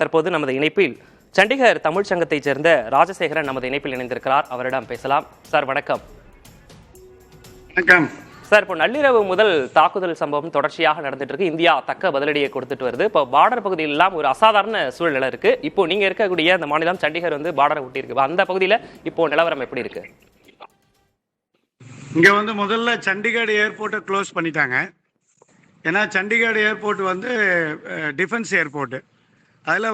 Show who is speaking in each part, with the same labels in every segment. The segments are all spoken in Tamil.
Speaker 1: தற்போது நமது இணைப்பில் சண்டிகர் தமிழ் சங்கத்தைச் சேர்ந்த ராஜசேகரன் நமது இணைப்பில் இணைந்திருக்கிறார். அவரிடம் பேசலாம். சார் வணக்கம்.
Speaker 2: வணக்கம்
Speaker 1: சார், இப்போ நள்ளிரவு முதல் தாக்குதல் சம்பவம் தொடர்ச்சியாக நடந்துட்டு இருக்கு. இந்தியா தக்க பதிலடியை கொடுத்துட்டு வருது. இப்போ பார்டர் பகுதியில் எல்லாம் ஒரு அசாதாரண சூழ்நிலை இருக்கு. இப்போ நீங்க இருக்கக்கூடிய அந்த மாநிலம் சண்டிகர் பார்டரை ஒட்டி இருக்கு. அந்த பகுதியில இப்போ நிலவரம் எப்படி இருக்கு?
Speaker 2: இங்க முதல்ல சண்டிகர் ஏர்போர்ட்டை க்ளோஸ் பண்ணிட்டாங்க. ஏன்னா சண்டிகர் ஏர்போர்ட் டிஃபென்ஸ் ஏர்போர்ட். அதில்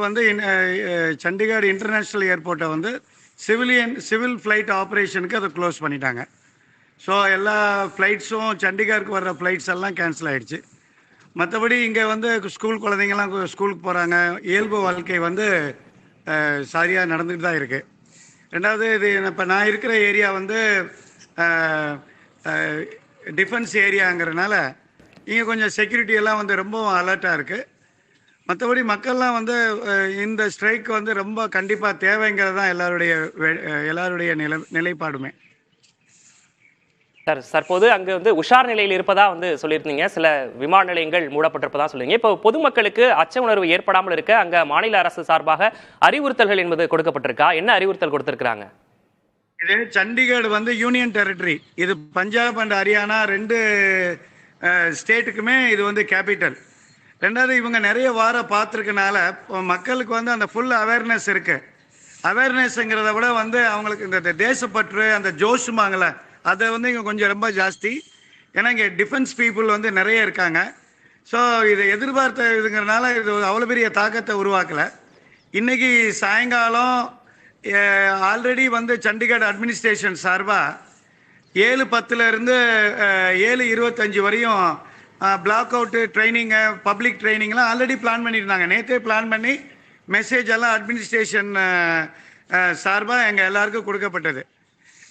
Speaker 2: சண்டிகர் இன்டர்நேஷ்னல் ஏர்போர்ட்டை சிவில் ஃப்ளைட் ஆப்ரேஷனுக்கு அதை க்ளோஸ் பண்ணிட்டாங்க. ஸோ எல்லா ஃப்ளைட்ஸும் சண்டிகருக்கு வர்ற ஃப்ளைட்ஸ் எல்லாம் கேன்சல் ஆகிடுச்சு. மற்றபடி இங்கே ஸ்கூல் குழந்தைங்கள்லாம் ஸ்கூலுக்கு போகிறாங்க. இயல்பு வாழ்க்கை சரியாக நடந்துட்டு தான் இருக்குது. ரெண்டாவது, இது இப்போ நான் இருக்கிற ஏரியா டிஃபென்ஸ் ஏரியாங்கிறதுனால இங்கே கொஞ்சம் செக்யூரிட்டி எல்லாம் ரொம்ப அலர்ட்டாக இருக்குது. மற்றபடி மக்கள்லாம் இந்த ஸ்ட்ரைக் ரொம்ப கண்டிப்பாக தேவைங்கிறது தான் எல்லாருடைய நிலைப்பாடுமே.
Speaker 1: சார், தற்போது அங்கே உஷார் நிலையில் இருப்பதா சொல்லியிருந்தீங்க. சில விமான நிலையங்கள் மூடப்பட்டிருப்பதா சொல்லுவீங்க. இப்போ பொதுமக்களுக்கு அச்ச உணர்வு ஏற்படாமல் இருக்க அங்கே மாநில அரசு சார்பாக அறிவுறுத்தல்கள் என்பது கொடுக்கப்பட்டிருக்கா? என்ன அறிவுறுத்தல் கொடுத்திருக்கிறாங்க?
Speaker 2: இது சண்டிகர் யூனியன் டெரிட்டரி. இது பஞ்சாப் அண்ட் ஹரியானா ரெண்டு ஸ்டேட்டுக்குமே இது கேபிட்டல். ரெண்டாவது, இவங்க நிறைய பார்த்துருக்கனால மக்களுக்கு அந்த ஃபுல் அவேர்னஸ் இருக்கு. அவேர்னஸ்ங்கிறத விட அவங்களுக்கு இந்த தேசப்பற்று, அந்த ஜோஷுமாங்கள, அதை இங்கே கொஞ்சம் ரொம்ப ஜாஸ்தி. ஏன்னா இங்கே டிஃபென்ஸ் பீப்புள் நிறைய இருக்காங்க. ஸோ இதை எதிர்பார்த்த இதுங்கிறனால இது அவ்வளோ பெரிய தாக்கத்தை உருவாக்கலை. இன்னைக்கு சாயங்காலம் ஆல்ரெடி சண்டிகர் அட்மினிஸ்ட்ரேஷன் சார்பாக 7:10 7:25 வரையும் பிளாக் அவுட்டு ட்ரைனிங்கு, பப்ளிக் ட்ரைனிங்லாம் ஆல்ரெடி பிளான் பண்ணியிருந்தாங்க. நேற்றே பிளான் பண்ணி மெசேஜ் எல்லாம் அட்மினிஸ்ட்ரேஷன் சார்பாக எங்கள் எல்லாருக்கும் கொடுக்கப்பட்டது.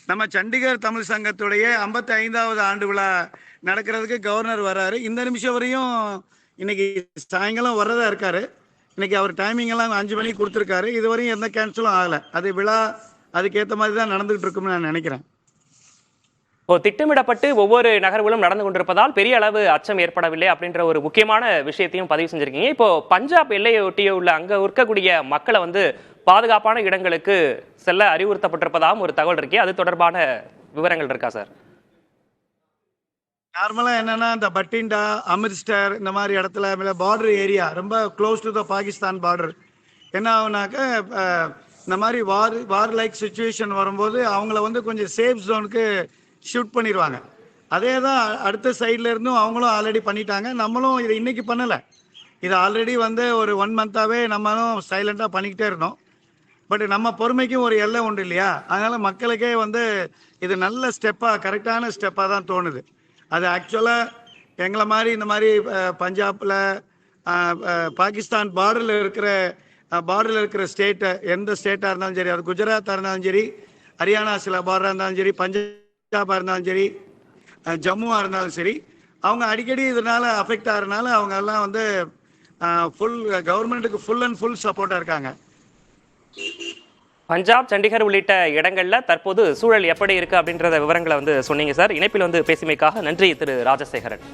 Speaker 2: நம்ம சண்டிகர் தமிழ் சங்கத்துடைய 55வது ஆண்டு விழா நடக்கிறதுக்கு கவர்னர் வர்றாரு. இந்த நிமிஷம் வரையும் இன்னைக்கு சாயங்காலம் வர்றதா இருக்காரு. இன்னைக்கு அவர் டைமிங் எல்லாம் 5 மணிக்கு கொடுத்துருக்காரு. இதுவரையும் எந்த கேன்சலும் ஆகலை. அது விழா அதுக்கேற்ற மாதிரி தான் நடந்துகிட்டு இருக்கும்னு நான் நினைக்கிறேன்.
Speaker 1: திட்டமிடப்பட்டு ஒவ்வொரு நகர்வுகளும் நடந்து கொண்டிருப்பதால் பெரிய அளவு அச்சம் ஏற்படவில்லை அப்படின்ற ஒரு முக்கியமான விஷயத்தையும் பதிவு செஞ்சிருக்கீங்க. இப்போ பஞ்சாப் எல்லையை ஒட்டிய உள்ள அங்க இருக்கக்கூடிய மக்களை பாதுகாப்பான இடங்களுக்கு செல்ல அறிவுறுத்தப்பட்டிருப்பதாகவும் ஒரு தகவல் இருக்கே, அது தொடர்பான விவரங்கள் இருக்கா சார்?
Speaker 2: நார்மலா என்னன்னா, இந்த பட்டிண்டா, அமிர்ஸ்டர் இந்த மாதிரி இடத்துல பார்டர் ஏரியா ரொம்ப close to the Pakistan border. என்ன ஆகுனாக்க, இந்த மாதிரி வார் லைக் சுச்சுவேஷன் வரும்போது அவங்கள கொஞ்சம் சேஃப் ஜோனுக்கு ஷூட் பண்ணிடுவாங்க. அதே தான் அடுத்த சைட்ல இருந்தும் அவங்களும் ஆல்ரெடி பண்ணிட்டாங்க. நம்மளும் இதை இன்னைக்கு பண்ணலை. இது ஆல்ரெடி ஒரு 1 மந்தாவே நம்மளும் சைலண்டாக பண்ணிக்கிட்டே இருந்தோம். பட் நம்ம பொறுமைக்கும் ஒரு எல்லை உண்டு இல்லையா? அதனால மக்களுக்கே இது நல்ல ஸ்டெப்பாக, கரெக்டான ஸ்டெப்பாக தான் தோணுது. அது ஆக்சுவலாக எங்களை மாதிரி இந்த மாதிரி பஞ்சாபில் பாகிஸ்தான் பார்டரில் இருக்கிற ஸ்டேட்டை, எந்த ஸ்டேட்டாக இருந்தாலும் சரி, அது குஜராத்தாக இருந்தாலும் சரி, ஹரியானா சில பார்டராக இருந்தாலும் சரி, பஞ்சாபாக இருந்தாலும் சரி, ஜம்முவாக இருந்தாலும் சரி, அவங்க அடிக்கடி இதனால அஃபெக்ட் ஆகிறதுனால அவங்க எல்லாம் ஃபுல் கவர்மெண்ட்டுக்கு ஃபுல் அண்ட் ஃபுல் சப்போர்ட்டாக இருக்காங்க.
Speaker 1: பஞ்சாப், சண்டிகர் உள்ளிட்ட இடங்கள்ல தற்போது சூழல் எப்படி இருக்கு அப்படின்றத விவரங்களை சொன்னீங்க சார். இணைப்பில் பேசியமைக்காக நன்றி திரு ராஜசேகரன்.